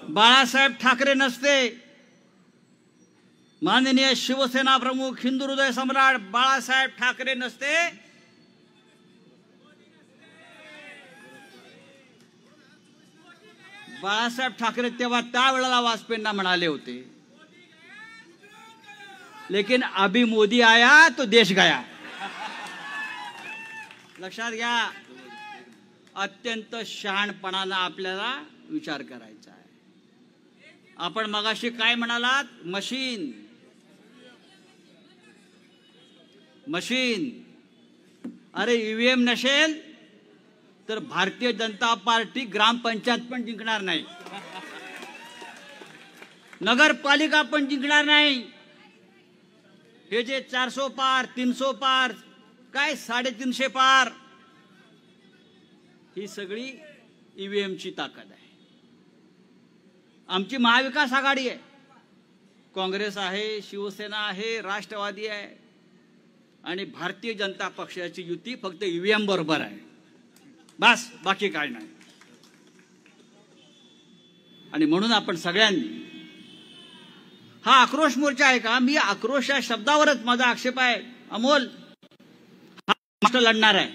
बाळासाहेब ठाकरे नसते, माननीय शिवसेना प्रमुख हिंदू हृदय सम्राट बाळासाहेब ठाकरे नसते, बाळासाहेब ठाकरे तेव्हा त्यावेळेला वाजपेयींना म्हणाले होते, लेकिन अभी मोदी आया तो देश गया. लक्षात घ्या, अत्यंत शहाणपणानं आपल्याला विचार करायचा आहे. आपण मगाशी काय म्हणालात? Machine machine. अरे ईव्हीएम नसेल तर भारतीय जनता पार्टी ग्रामपंचायत पण जिंकणार नाही, नगरपालिका पण जिंकणार नाही. हे जे 400 पार 300 पार काय 350 पार, ही सगळी ईव्हीएमची ताकद आहे. आमची महाविकास आघाडी आहे, काँग्रेस आहे, शिवसेना आहे, राष्ट्रवादी आहे आणि भारतीय जनता पक्षाची युती फक्त ईव्हीएम बरोबर आहे, बस, बाकी काय नाही. आणि म्हणून आपण सगळ्यांनी हा आक्रोश मोर्चा आहे का, मी आक्रोश या शब्दावरच माझा आक्षेप आहे. अमोल हा महाराष्ट्र लढणार आहे,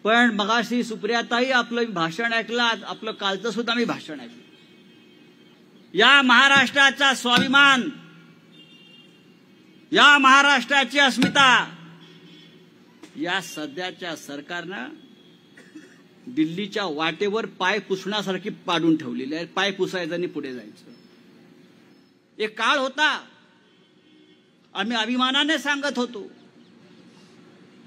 पण मगाशी सुप्रियाताई आपलं भाषण ऐकलं, आपलं कालचं सुद्धा मी भाषण ऐकलं. या महाराष्ट्राचा स्वाभिमान, या महाराष्ट्राची अस्मिता या सध्याच्या सरकारनं दिल्लीच्या वाटेवर पाय पुसण्यासारखी पाडून ठेवलेली आहे. पाय पुसायचं आणि पुढे जायचं. एक काळ होता, आम्ही अभिमानाने सांगत होतो,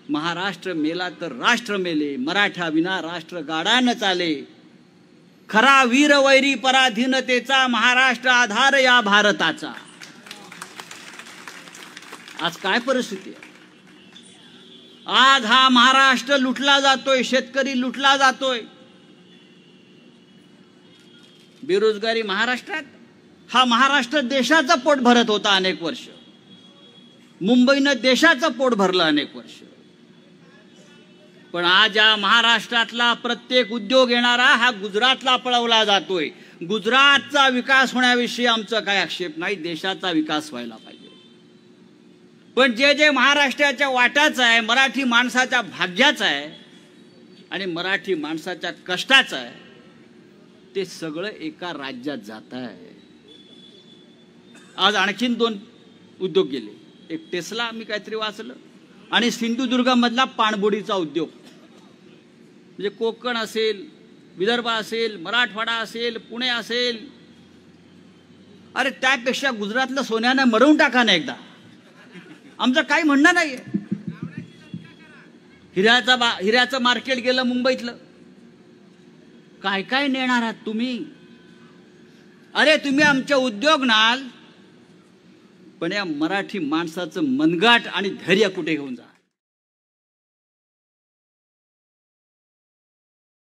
महाराष्ट्र मेला तर राष्ट्र मेले, मराठा विना राष्ट्र गाडा न चाले, खरा वीर वैरी पराधीनतेचा, महाराष्ट्र आधार या भारताचा. आज काय परिस्थिती आहे? आज हा महाराष्ट्र लुटला जातोय, शेतकरी लुटला जातोय. बेरोजगारी महाराष्ट्रात, हा महाराष्ट्र देशाचं पोट भरत होता अनेक वर्ष, मुंबईनं देशाचं पोट भरलं अनेक वर्ष. पण आज या महाराष्ट्रातला प्रत्येक उद्योग येणारा हा गुजरातला पळवला जातोय. गुजरातचा विकास होण्याविषयी आमचा काय आक्षेप नाही, देशाचा विकास व्हायला पाहिजे. पण जे जे महाराष्ट्राच्या वाट्याचं आहे, मराठी माणसाच्या भाग्याचं आहे आणि मराठी माणसाच्या कष्टाचं आहे, ते सगळं एका राज्यात जात आहे. आज आणखीन 2 उद्योग गेले, एक टेस्ला मी काहीतरी वाचलं, आणि सिंधुदुर्गमधला पाणबुडीचा उद्योग. म्हणजे कोकण असेल, विदर्भ असेल, मराठवाडा असेल, पुणे असेल, अरे त्यापेक्षा गुजरातलं सोन्यानं मरवून टाका ना एकदा. आमचं काही म्हणणं नाहीये. हिऱ्याचं मार्केट गेलं मुंबईतलं, काय काय नेणार आहात तुम्ही? अरे तुम्ही आमचे उद्योग नाल, पण या मराठी माणसाचं मनगाट आणि धैर्य कुठे घेऊन जा.